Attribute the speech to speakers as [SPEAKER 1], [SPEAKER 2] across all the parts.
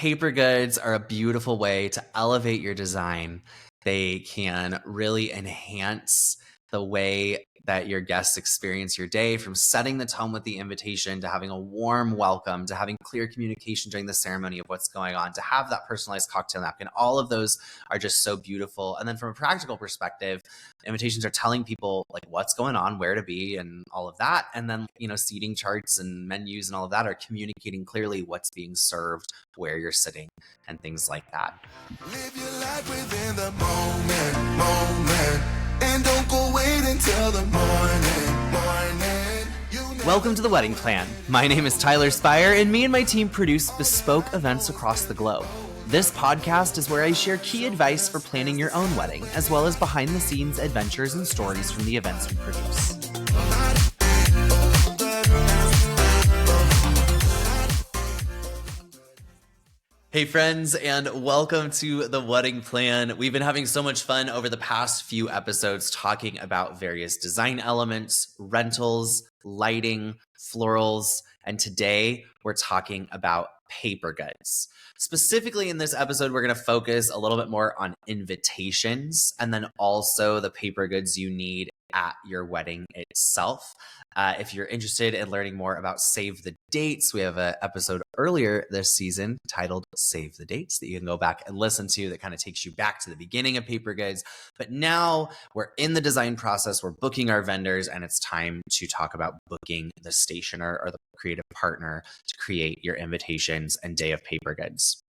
[SPEAKER 1] paper goods are a beautiful way to elevate your design. They can really enhance the way that your guests experience your day, from setting the tone with the invitation to having a warm welcome, to having clear communication during the ceremony of what's going on, to have that personalized cocktail napkin. All of those are just so beautiful. And then from a practical perspective, invitations are telling people like what's going on, where to be, and all of that. And then, seating charts and menus and all of that are communicating clearly what's being served, where you're sitting, and things like that.
[SPEAKER 2] Live your life within the moment, and don't go wait until the morning.
[SPEAKER 1] Welcome to The Wedding Plan. My name is Tyler Spire, and me and my team produce bespoke events across the globe. This podcast is where I share key advice for planning your own wedding, as well as behind-the-scenes adventures and stories from the events we produce. Hey friends, and welcome to The Wedding Plan. We've been having so much fun over the past few episodes talking about various design elements, rentals, lighting, florals, and today we're talking about paper goods. Specifically in this episode, we're going to focus a little bit more on invitations and then also the paper goods you need at your wedding itself. If you're interested in learning more about Save the Dates, we have an episode earlier this season titled Save the Dates that you can go back and listen to that kind of takes you back to the beginning of paper goods. But now we're in the design process, we're booking our vendors, and it's time to talk about booking the stationer or the creative partner to create your invitations and day of paper goods.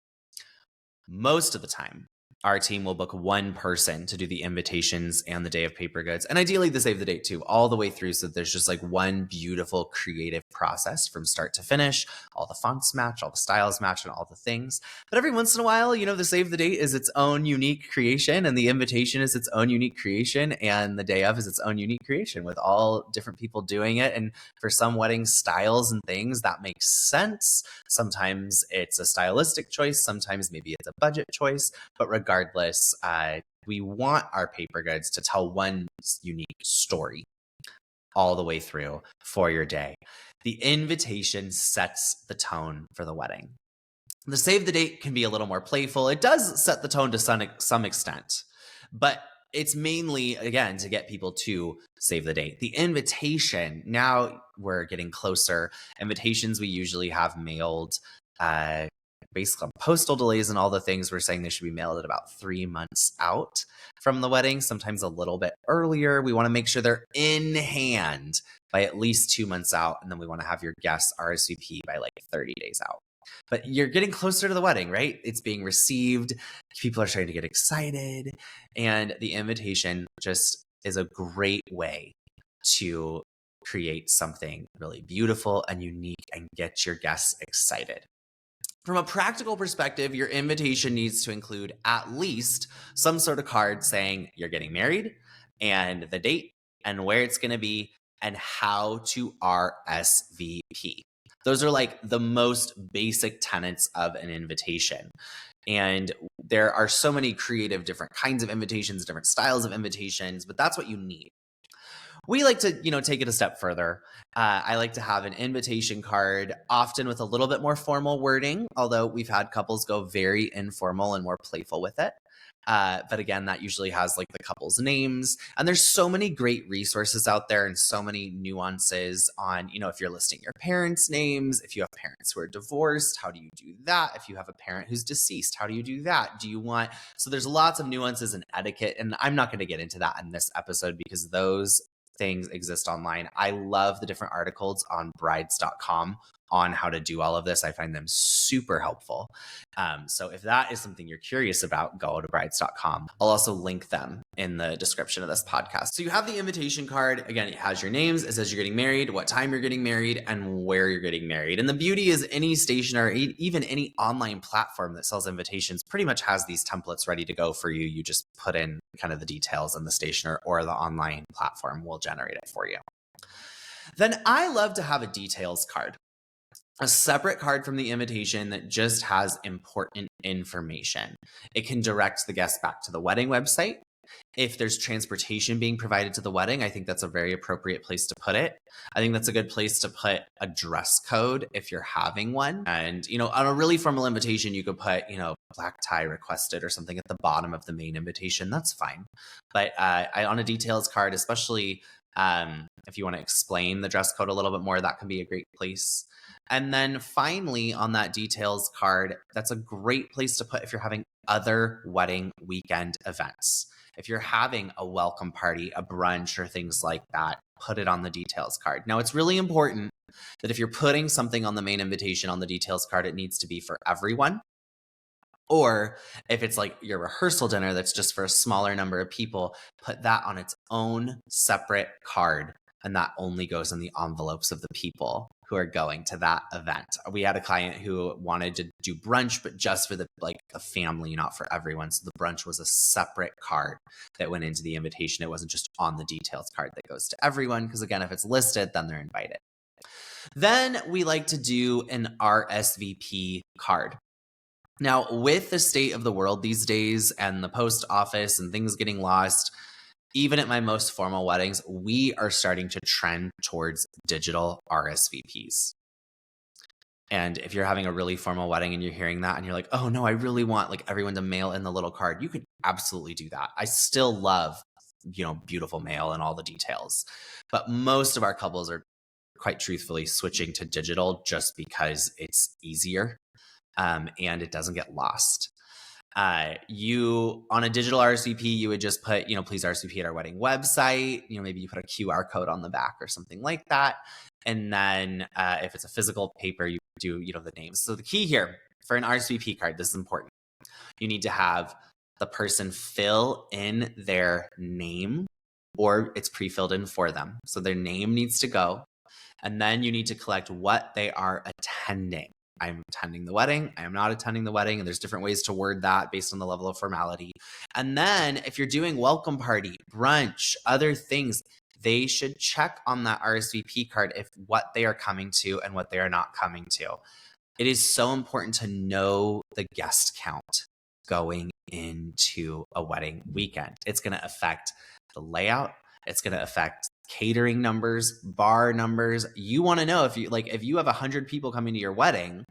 [SPEAKER 1] Most of the time, our team will book one person to do the invitations and the day of paper goods, and ideally the save the date too, all the way through, so that there's just like one beautiful creative process from start to finish. All the fonts match, all the styles match, and all the things. But every once in a while, the save the date is its own unique creation, and the invitation is its own unique creation, and the day of is its own unique creation, with all different people doing it. And for some wedding styles and things, that makes sense. Sometimes it's a stylistic choice, sometimes maybe it's a budget choice, but regardless, we want our paper goods to tell one unique story all the way through for your day. The invitation sets the tone for the wedding. The save the date can be a little more playful. It does set the tone to some extent, but it's mainly, again, to get people to save the date. The invitation, now we're getting closer. Invitations we usually have mailed based on postal delays and all the things. We're saying they should be mailed at about 3 months out from the wedding, sometimes a little bit earlier. We want to make sure they're in hand by at least 2 months out, and then we want to have your guests RSVP by like 30 days out. But you're getting closer to the wedding, right? It's being received. People are starting to get excited, and the invitation just is a great way to create something really beautiful and unique and get your guests excited. From a practical perspective, your invitation needs to include at least some sort of card saying you're getting married and the date and where it's going to be and how to RSVP. Those are like the most basic tenets of an invitation. And there are so many creative different kinds of invitations, different styles of invitations, but that's what you need. We like to, take it a step further. I like to have an invitation card, often with a little bit more formal wording, although we've had couples go very informal and more playful with it. But again, that usually has like the couple's names. And there's so many great resources out there and so many nuances on, if you're listing your parents' names, if you have parents who are divorced, how do you do that? If you have a parent who's deceased, how do you do that? So there's lots of nuances and etiquette, and I'm not going to get into that in this episode because those things exist online. I love the different articles on brides.com on how to do all of this. I find them super helpful. So if that is something you're curious about, go to brides.com. I'll also link them in the description of this podcast. So you have the invitation card. Again, it has your names. It says you're getting married, what time you're getting married, and where you're getting married. And the beauty is any stationer, even any online platform that sells invitations pretty much has these templates ready to go for you. You just put in kind of the details, and the stationer or the online platform will generate it for you. Then I love to have a details card. A separate card from the invitation that just has important information. It can direct the guest back to the wedding website. If there's transportation being provided to the wedding, I think that's a very appropriate place to put it. I think that's a good place to put a dress code if you're having one. And, on a really formal invitation, you could put, black tie requested or something at the bottom of the main invitation. That's fine. But on a details card, especially if you want to explain the dress code a little bit more, that can be a great place. And then finally, on that details card, that's a great place to put if you're having other wedding weekend events. If you're having a welcome party, a brunch, or things like that, put it on the details card. Now, it's really important that if you're putting something on the main invitation on the details card, it needs to be for everyone. Or if it's like your rehearsal dinner that's just for a smaller number of people, put that on its own separate card. And that only goes in the envelopes of the people who are going to that event. We had a client who wanted to do brunch, but just for the family, not for everyone. So the brunch was a separate card that went into the invitation. It wasn't just on the details card that goes to everyone. Because again, if it's listed, then they're invited. Then we like to do an RSVP card. Now, with the state of the world these days and the post office and things getting lost, even at my most formal weddings, we are starting to trend towards digital RSVPs. And if you're having a really formal wedding and you're hearing that and you're like, oh no, I really want everyone to mail in the little card, you could absolutely do that. I still love, beautiful mail and all the details. But most of our couples are quite truthfully switching to digital just because it's easier and it doesn't get lost. You on a digital RSVP, you would just put, please RSVP at our wedding website. Maybe you put a QR code on the back or something like that. And then if it's a physical paper, you do, the names. So the key here for an RSVP card, this is important. You need to have the person fill in their name, or it's pre-filled in for them. So their name needs to go. And then you need to collect what they are attending. I'm attending the wedding. I am not attending the wedding. And there's different ways to word that based on the level of formality. And then if you're doing welcome party, brunch, other things, they should check on that RSVP card if what they are coming to and what they are not coming to. It is so important to know the guest count going into a wedding weekend. It's going to affect the layout. It's going to affect catering numbers, bar numbers. You want to know if you have 100 people coming to your wedding,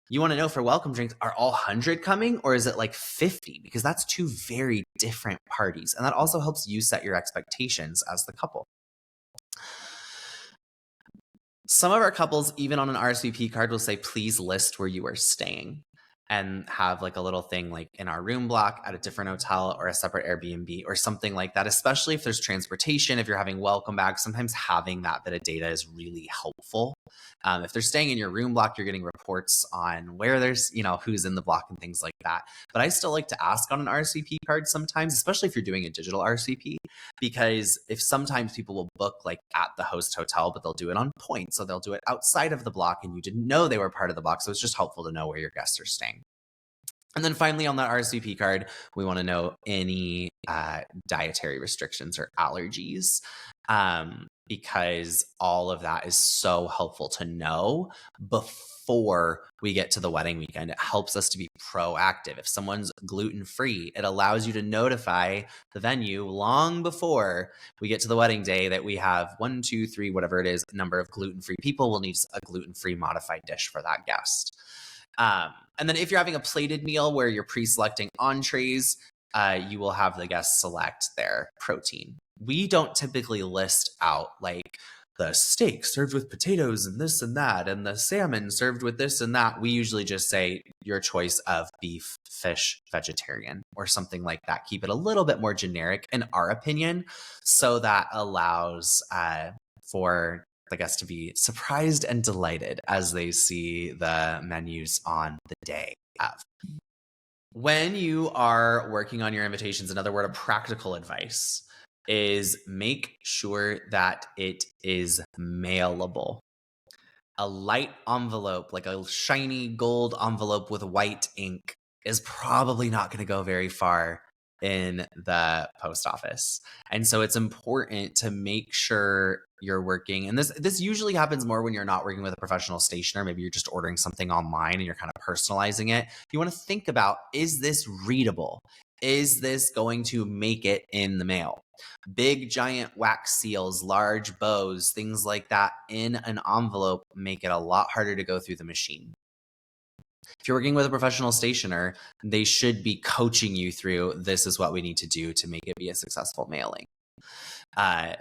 [SPEAKER 1] you want to know for welcome drinks, are all 100 coming or is it 50? Because that's two very different parties. And that also helps you set your expectations as the couple. Some of our couples, even on an RSVP card, will say, please list where you are staying, and have a little thing in our room block at a different hotel or a separate Airbnb or something like that, especially if there's transportation. If you're having welcome bags, sometimes having that bit of data is really helpful. If they're staying in your room block, you're getting reports on where there's, who's in the block and things like that. But I still like to ask on an RSVP card sometimes, especially if you're doing a digital RSVP, because if sometimes people will book at the host hotel, but they'll do it on point. So they'll do it outside of the block and you didn't know they were part of the block. So it's just helpful to know where your guests are staying. And then finally on that RSVP card, we want to know any dietary restrictions or allergies, because all of that is so helpful to know before we get to the wedding weekend. It helps us to be proactive. If someone's gluten-free, it allows you to notify the venue long before we get to the wedding day that we have 1, 2, 3, whatever it is, number of gluten-free people. We'll need a gluten-free modified dish for that guest. And then if you're having a plated meal where you're pre-selecting entrees, you will have the guests select their protein. We don't typically list out the steak served with potatoes and this and that, and the salmon served with this and that. We usually just say your choice of beef, fish, vegetarian, or something like that. Keep it a little bit more generic in our opinion, so that allows for the guests to be surprised and delighted as they see the menus on the day of. When you are working on your invitations, another word of practical advice is make sure that it is mailable. A light envelope, like a shiny gold envelope with white ink, is probably not going to go very far in the post office. And so it's important to make sure you're working. And this usually happens more when you're not working with a professional stationer. Maybe you're just ordering something online and you're kind of personalizing it. You want to think about, is this readable? Is this going to make it in the mail? Big giant wax seals, large bows, things like that in an envelope make it a lot harder to go through the machine. If you're working with a professional stationer, they should be coaching you through, this is what we need to do to make it be a successful mailing.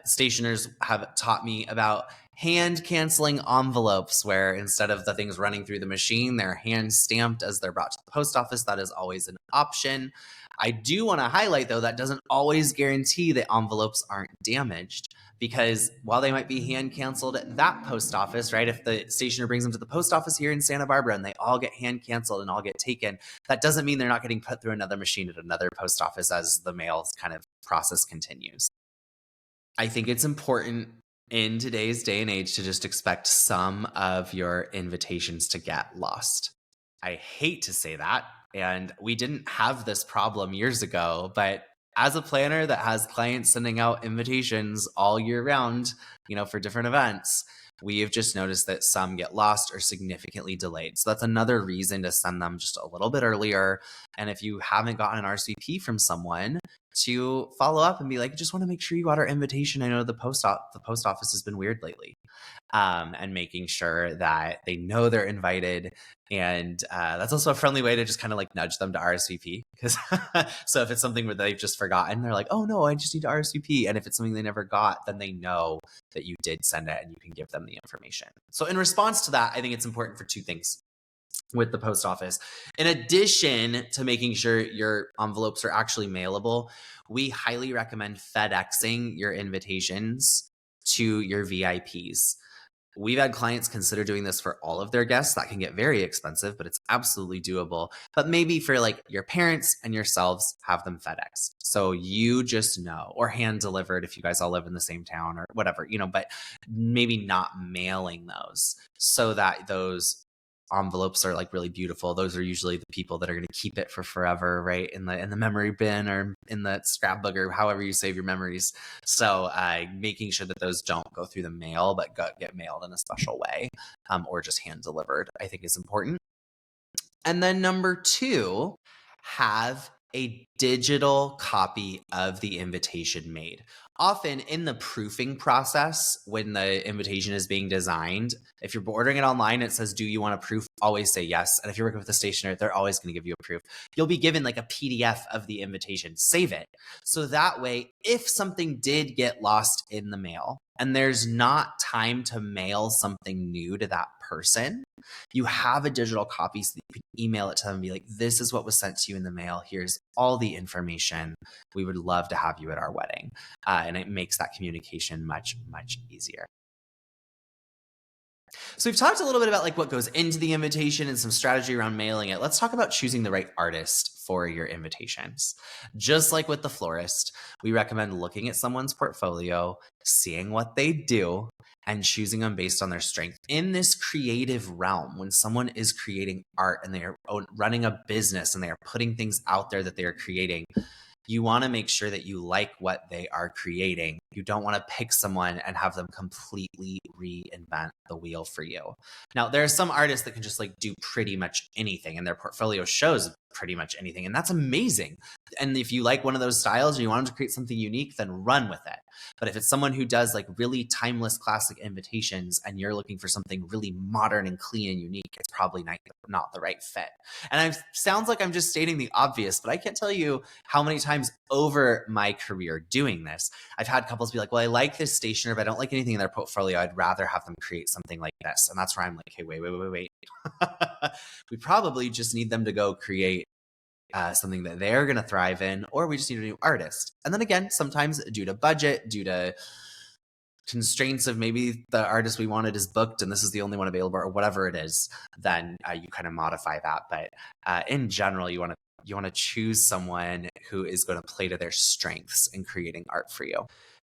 [SPEAKER 1] Stationers have taught me about hand canceling envelopes, where instead of the things running through the machine, they're hand stamped as they're brought to the post office. That is always an option. I do want to highlight, though, that doesn't always guarantee that envelopes aren't damaged, because while they might be hand canceled at that post office, right? If the stationer brings them to the post office here in Santa Barbara and they all get hand canceled and all get taken, that doesn't mean they're not getting put through another machine at another post office as the mail kind of process continues. I think it's important in today's day and age to just expect some of your invitations to get lost. I hate to say that, and we didn't have this problem years ago, but as a planner that has clients sending out invitations all year round, for different events, we have just noticed that some get lost or significantly delayed. So that's another reason to send them just a little bit earlier. And if you haven't gotten an RSVP from someone, to follow up and be like, just want to make sure you got our invitation. I know the post office has been weird lately. And making sure that they know they're invited. And that's also a friendly way to just kind of like nudge them to RSVP. Because so if it's something where they've just forgotten, they're like, oh no, I just need to RSVP. And if it's something they never got, then they know that you did send it and you can give them the information. So in response to that, I think it's important for two things with the post office. In addition to making sure your envelopes are actually mailable, we highly recommend FedExing your invitations to your VIPs. We've had clients consider doing this for all of their guests. That can get very expensive, but it's absolutely doable. But maybe for like your parents and yourselves, have them FedEx. So you just know, or hand delivered if you guys all live in the same town or whatever, but maybe not mailing those, so that those envelopes are like really beautiful. Those are usually the people that are going to keep it for forever, right? In the memory bin or in the scrapbook or however you save your memories. So making sure that those don't go through the mail, but get mailed in a special way, or just hand delivered, I think is important. And then number two, have a digital copy of the invitation made. Often in the proofing process, when the invitation is being designed, if you're ordering it online, it says, do you want a proof? Always say yes. And if you're working with a stationer, they're always going to give you a proof. You'll be given like a PDF of the invitation. Save it. So that way, if something did get lost in the mail and there's not time to mail something new to that person, you have a digital copy so that you can email it to them and be like, this is what was sent to you in the mail. Here's all the information. We would love to have you at our wedding. And it makes that communication much, much easier. So we've talked a little bit about like what goes into the invitation and some strategy around mailing it. Let's talk about choosing the right artist for your invitations. Just like with the florist, we recommend looking at someone's portfolio, seeing what they do, and choosing them based on their strength. In this creative realm, when someone is creating art and they are running a business and they are putting things out there that they are creating, you want to make sure that you like what they are creating. You don't want to pick someone and have them completely reinvent the wheel for you. Now, there are some artists that can just like do pretty much anything, and their portfolio shows pretty much anything, and that's amazing. And if you like one of those styles or you want them to create something unique, then run with it. But if it's someone who does like really timeless classic invitations and you're looking for something really modern and clean and unique, it's probably not the right fit. And it sounds like I'm just stating the obvious, but I can't tell you how many times over my career doing this, I've had couples be like, well, I like this stationer, but I don't like anything in their portfolio. I'd rather have them create something like this. And that's where I'm like, hey, wait. We probably just need them to go create something that they're going to thrive in, or we just need a new artist. And then again, sometimes due to budget, due to constraints of maybe the artist we wanted is booked and this is the only one available, or whatever it is, then you kind of modify that. But in general, you want to choose someone who is going to play to their strengths in creating art for you.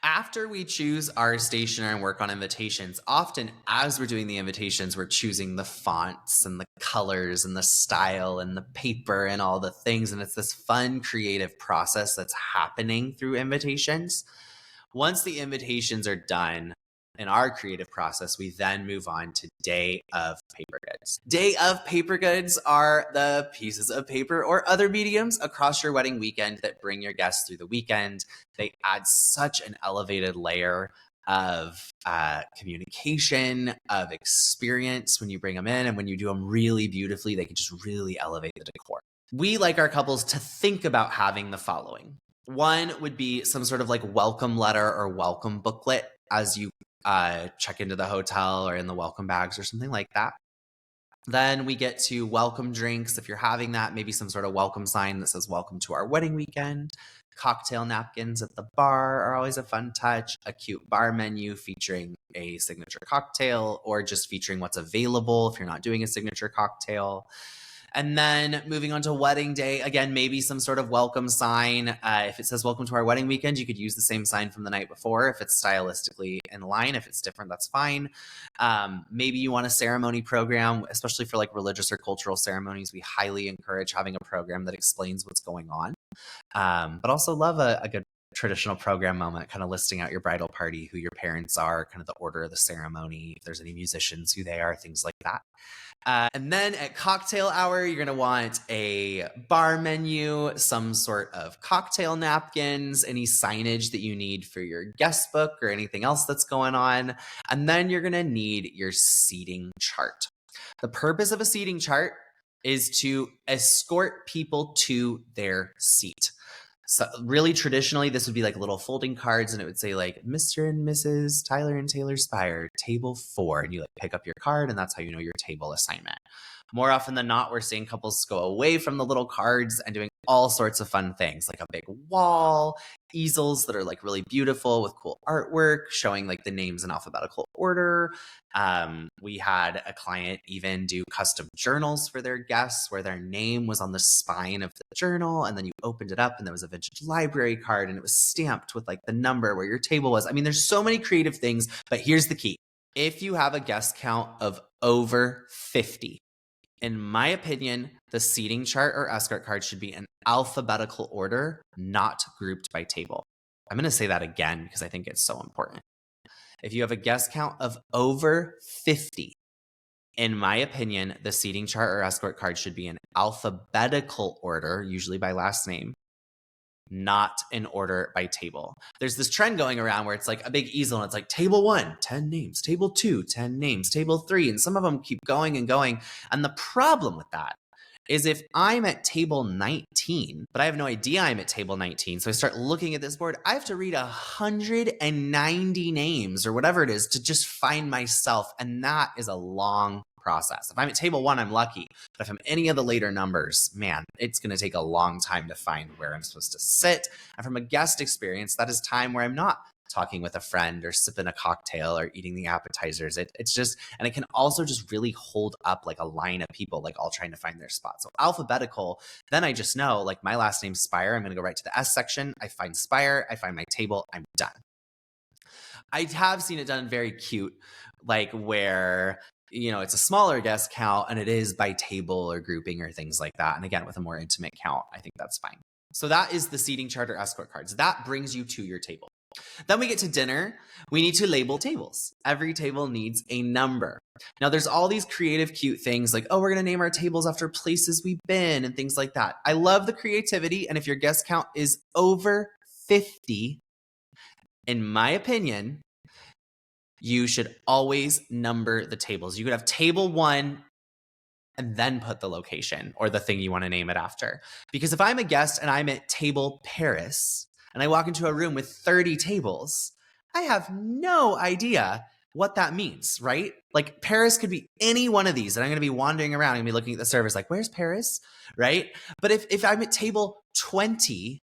[SPEAKER 1] After we choose our stationer and work on invitations, often as we're doing the invitations, we're choosing the fonts and the colors and the style and the paper and all the things. And it's this fun, creative process that's happening through invitations. Once the invitations are done in our creative process, we then move on to day of paper goods. Day of paper goods are the pieces of paper or other mediums across your wedding weekend that bring your guests through the weekend. They add such an elevated layer of communication, of experience when you bring them in, and when you do them really beautifully, they can just really elevate the decor. We like our couples to think about having the following. One would be some sort of like welcome letter or welcome booklet as you check into the hotel or in the welcome bags or something like that. Then we get to welcome drinks. If you're having that, maybe some sort of welcome sign that says welcome to our wedding weekend. Cocktail napkins at the bar are always a fun touch. A cute bar menu featuring a signature cocktail or just featuring what's available if you're not doing a signature cocktail. And then moving on to wedding day, again, maybe some sort of welcome sign. If it says welcome to our wedding weekend, you could use the same sign from the night before if it's stylistically in line. If it's different, that's fine. Maybe you want a ceremony program, especially for like religious or cultural ceremonies. We highly encourage having a program that explains what's going on, but also love a good traditional program moment, kind of listing out your bridal party, who your parents are, kind of the order of the ceremony, if there's any musicians, who they are, things like that. And then at cocktail hour, you're going to want a bar menu, some sort of cocktail napkins, any signage that you need for your guest book or anything else that's going on. And then you're going to need your seating chart. The purpose of a seating chart is to escort people to their seat. So really traditionally, this would be like little folding cards, and it would say like Mr. and Mrs. Tyler and Taylor Spire, table 4, and you like pick up your card, and that's how you know your table assignment. More often than not, we're seeing couples go away from the little cards and doing all sorts of fun things, like a big wall, easels that are like really beautiful with cool artwork showing like the names in alphabetical order. We had a client even do custom journals for their guests where their name was on the spine of the journal, and then you opened it up and there was a vintage library card and it was stamped with like the number where your table was. I mean, there's so many creative things, but here's the key. If you have a guest count of over 50, in my opinion, the seating chart or escort card should be in alphabetical order, not grouped by table. I'm going to say that again because I think it's so important. If you have a guest count of over 50, in my opinion, the seating chart or escort card should be in alphabetical order, usually by last name, not in order by table. There's this trend going around where it's like a big easel and it's like table 1, 10 names, table 2, 10 names, table 3, and some of them keep going and going. And the problem with that is if I'm at table 19, but I have no idea I'm at table 19, so I start looking at this board, I have to read 190 names or whatever it is to just find myself, and that is a long process. If I'm at table 1, I'm lucky, but if I'm any of the later numbers, man, it's going to take a long time to find where I'm supposed to sit. And from a guest experience, that is time where I'm not talking with a friend or sipping a cocktail or eating the appetizers. It's just, and it can also just really hold up like a line of people, like all trying to find their spot. So alphabetical, then I just know like my last name's Spire. I'm going to go right to the S section. I find Spire. I find my table. I'm done. I have seen it done very cute, like where, you know, it's a smaller guest count and it is by table or grouping or things like that. And again, with a more intimate count, I think that's fine. So that is the seating chart or escort cards. That brings you to your table. Then we get to dinner. We need to label tables. Every table needs a number. Now there's all these creative, cute things like, oh, we're going to name our tables after places we've been and things like that. I love the creativity. And if your guest count is over 50, in my opinion, you should always number the tables. You could have table 1 and then put the location or the thing you want to name it after. Because if I'm a guest and I'm at table Paris and I walk into a room with 30 tables, I have no idea what that means, right? Like Paris could be any one of these, and I'm going to be wandering around and be looking at the service like, where's Paris, right? But if I'm at table 20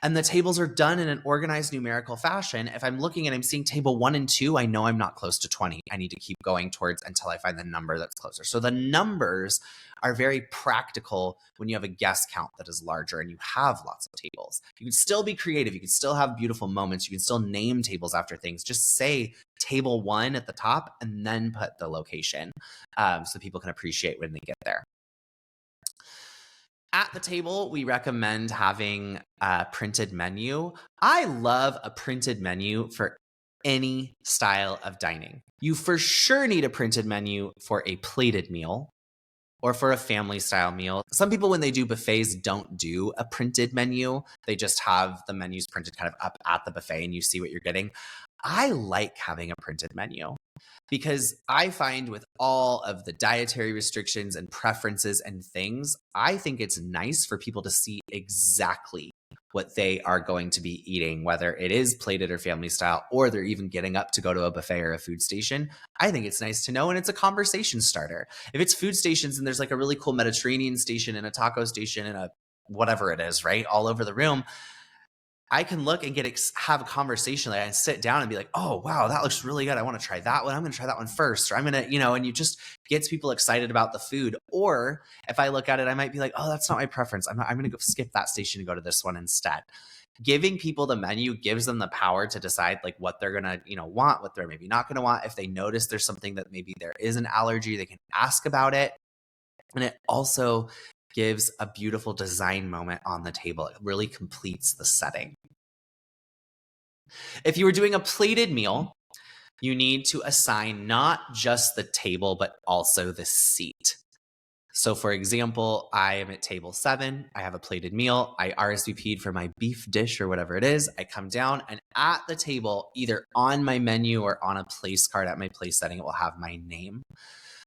[SPEAKER 1] and the tables are done in an organized numerical fashion, if I'm looking and I'm seeing table 1 and 2, I know I'm not close to 20. I need to keep going towards until I find the number that's closer. So the numbers are very practical when you have a guest count that is larger and you have lots of tables. You can still be creative. You can still have beautiful moments. You can still name tables after things. Just say table 1 at the top and then put the location so people can appreciate when they get there. At the table, we recommend having a printed menu. I love a printed menu for any style of dining. You for sure need a printed menu for a plated meal or for a family style meal. Some people, when they do buffets, don't do a printed menu. They just have the menus printed kind of up at the buffet and you see what you're getting. I like having a printed menu because I find with all of the dietary restrictions and preferences and things, I think it's nice for people to see exactly what they are going to be eating, whether it is plated or family style, or they're even getting up to go to a buffet or a food station. I think it's nice to know, and it's a conversation starter. If it's food stations and there's like a really cool Mediterranean station and a taco station and a whatever it is, right, all over the room, I can look and have a conversation and sit down and be like, oh, wow, that looks really good. I want to try that one. I'm going to try that one first. Or I'm going to, and you just gets people excited about the food. Or if I look at it, I might be like, oh, that's not my preference. I'm going to go skip that station and go to this one instead. Giving people the menu gives them the power to decide like what they're going to, want, what they're maybe not going to want. If they notice there's something that maybe there is an allergy, they can ask about it. And it also gives a beautiful design moment on the table. It really completes the setting. If you were doing a plated meal, you need to assign not just the table, but also the seat. So for example, I am at table 7. I have a plated meal. I RSVP'd for my beef dish or whatever it is. I come down and at the table, either on my menu or on a place card at my place setting, it will have my name.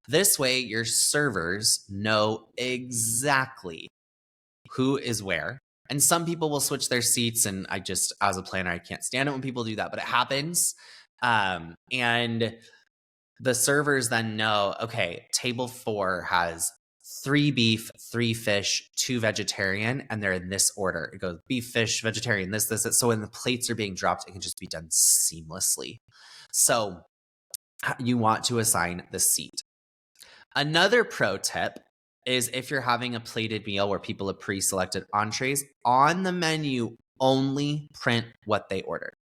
[SPEAKER 1] This way, your servers know exactly who is where. And some people will switch their seats, and I just, as a planner, I can't stand it when people do that, but it happens. And the servers then know, okay, table 4 has 3 beef, 3 fish, 2 vegetarian, and they're in this order. It goes beef, fish, vegetarian, this. So when the plates are being dropped, it can just be done seamlessly. So you want to assign the seat. Another pro tip is if you're having a plated meal where people have pre-selected entrees, on the menu, only print what they ordered.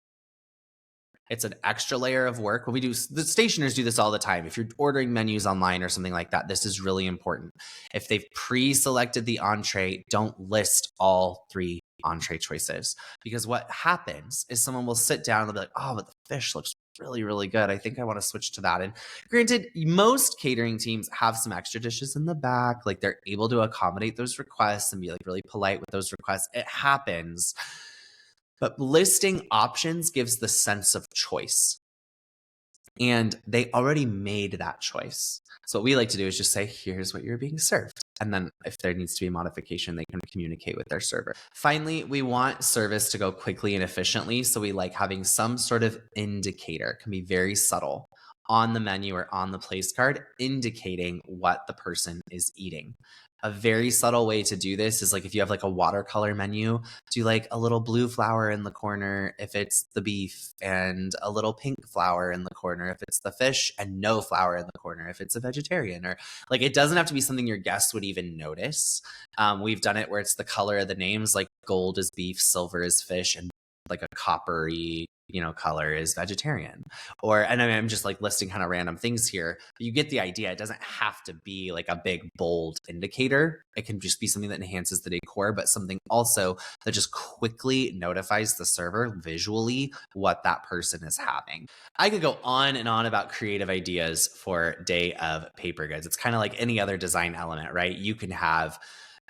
[SPEAKER 1] It's an extra layer of work. What we do, the stationers do this all the time. If you're ordering menus online or something like that, this is really important. If they've pre-selected the entree, don't list all 3 entree choices, because what happens is someone will sit down and they'll be like, oh, but the fish looks really, really good. I think I want to switch to that. And granted, most catering teams have some extra dishes in the back. Like they're able to accommodate those requests and be like really polite with those requests. It happens. But listing options gives the sense of choice. And they already made that choice. So what we like to do is just say, here's what you're being served. And then if there needs to be a modification, they can communicate with their server. Finally, we want service to go quickly and efficiently. So we like having some sort of indicator. It can be very subtle on the menu or on the place card, indicating what the person is eating. A very subtle way to do this is like if you have like a watercolor menu, do like a little blue flower in the corner if it's the beef, and a little pink flower in the corner if it's the fish, and no flower in the corner if it's a vegetarian. Or like it doesn't have to be something your guests would even notice. We've done it where it's the color of the names, like gold is beef, silver is fish, and like a coppery color is vegetarian. And I mean, I'm just like listing kind of random things here, but you get the idea. It doesn't have to be like a big bold indicator. It can just be something that enhances the decor, but something also that just quickly notifies the server visually what that person is having. I could go on and on about creative ideas for Day of Paper Goods. It's kind of like any other design element, right? You can have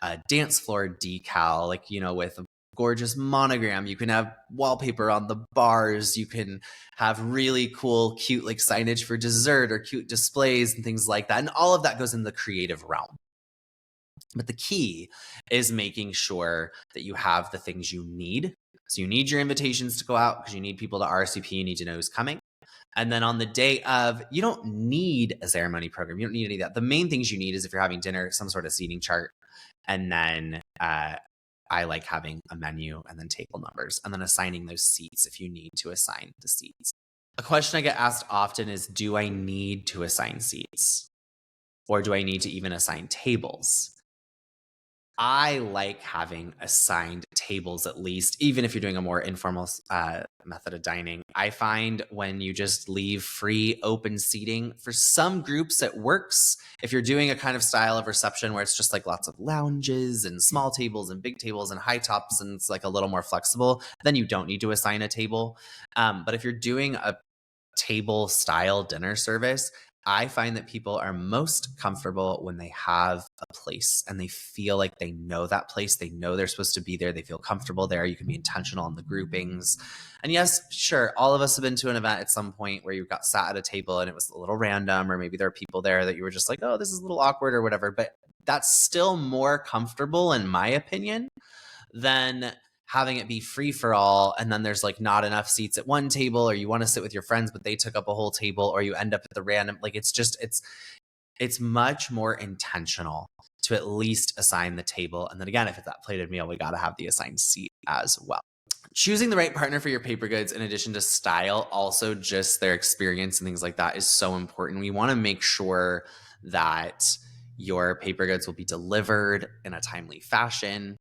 [SPEAKER 1] a dance floor decal, like, with gorgeous monogram. You can have wallpaper on the bars. You can have really cool, cute like signage for dessert or cute displays and things like that. And all of that goes in the creative realm. But the key is making sure that you have the things you need. So you need your invitations to go out because you need people to RSVP. You need to know who's coming. And then on the day of, you don't need a ceremony program. You don't need any of that. The main things you need is if you're having dinner, some sort of seating chart, and then I like having a menu and then table numbers and then assigning those seats if you need to assign the seats. A question I get asked often is, do I need to assign seats? Or do I need to even assign tables? I like having assigned tables at least, even if you're doing a more informal method of dining. I find when you just leave free open seating for some groups, it works. If you're doing a kind of style of reception where it's just like lots of lounges and small tables and big tables and high tops and it's like a little more flexible, then you don't need to assign a table. But if you're doing a table style dinner service, I find that people are most comfortable when they have a place and they feel like they know that place. They know they're supposed to be there. They feel comfortable there. You can be intentional in the groupings. And yes, sure, all of us have been to an event at some point where you got sat at a table and it was a little random, or maybe there are people there that you were just like, oh, this is a little awkward or whatever. But that's still more comfortable, in my opinion, than having it be free for all, and then there's like not enough seats at one table, or you want to sit with your friends but they took up a whole table, or you end up at the random, like it's much more intentional to at least assign the table. And then again, if it's that plated meal, we got to have the assigned seat as well. Choosing the right partner for your paper goods, in addition to style, also just their experience and things like that, is so important. We want to make sure that your paper goods will be delivered in a timely fashion.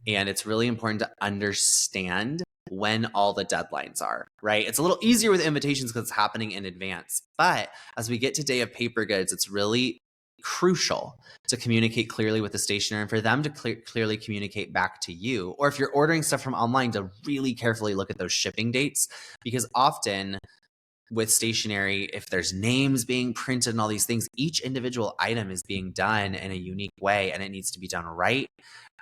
[SPEAKER 1] And it's really important to understand when all the deadlines are, right? It's a little easier with invitations because it's happening in advance. But as we get to day of paper goods, it's really crucial to communicate clearly with the stationer and for them to clearly communicate back to you. Or if you're ordering stuff from online, to really carefully look at those shipping dates, because often with stationery, if there's names being printed and all these things, each individual item is being done in a unique way and it needs to be done right.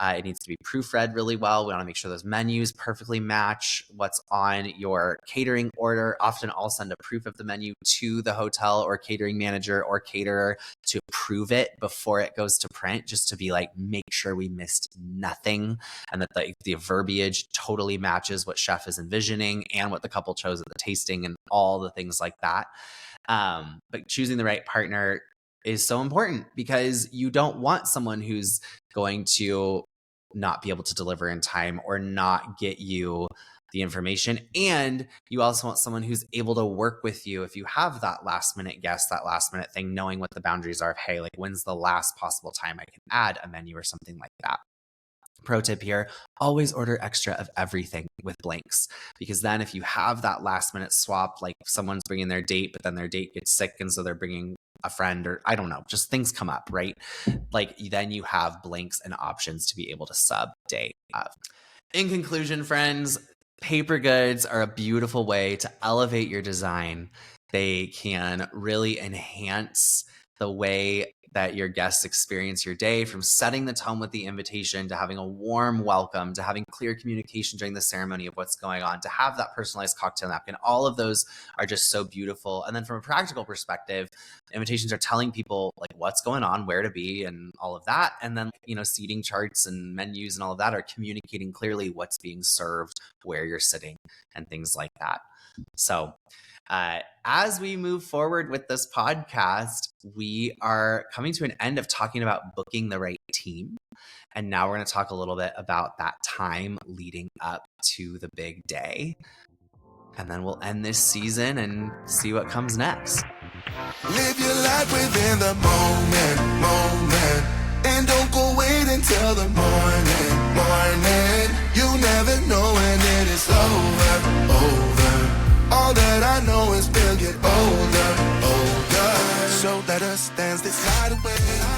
[SPEAKER 1] It needs to be proofread really well. We want to make sure those menus perfectly match what's on your catering order. Often I'll send a proof of the menu to the hotel or catering manager or caterer to approve it before it goes to print, just to be like, make sure we missed nothing and that the verbiage totally matches what chef is envisioning and what the couple chose at the tasting and all the things like that. But choosing the right partner is so important, because you don't want someone who's going to not be able to deliver in time or not get you the information. And you also want someone who's able to work with you if you have that last minute guest, that last minute thing, knowing what the boundaries are of, hey, like, when's the last possible time I can add a menu or something like that. Pro tip here, always order extra of everything with blanks, because then if you have that last minute swap, like someone's bringing their date, but then their date gets sick and so they're bringing a friend, or I don't know, just things come up, right? Like then you have blanks and options to be able to sub day of. In conclusion, friends, paper goods are a beautiful way to elevate your design. They can really enhance the way that your guests experience your day, from setting the tone with the invitation to having a warm welcome, to having clear communication during the ceremony of what's going on, to have that personalized cocktail napkin. All of those are just so beautiful. And then from a practical perspective, invitations are telling people like what's going on, where to be, and all of that. And then, seating charts and menus and all of that are communicating clearly what's being served, where you're sitting, and things like that. So as we move forward with this podcast, we are coming to an end of talking about booking the right team. And now we're going to talk a little bit about that time leading up to the big day. And then we'll end this season and see what comes next.
[SPEAKER 2] Live your life within the moment. And don't go wait until the morning. You never know when it is over. All that I know is we'll get older. So let us dance this night away.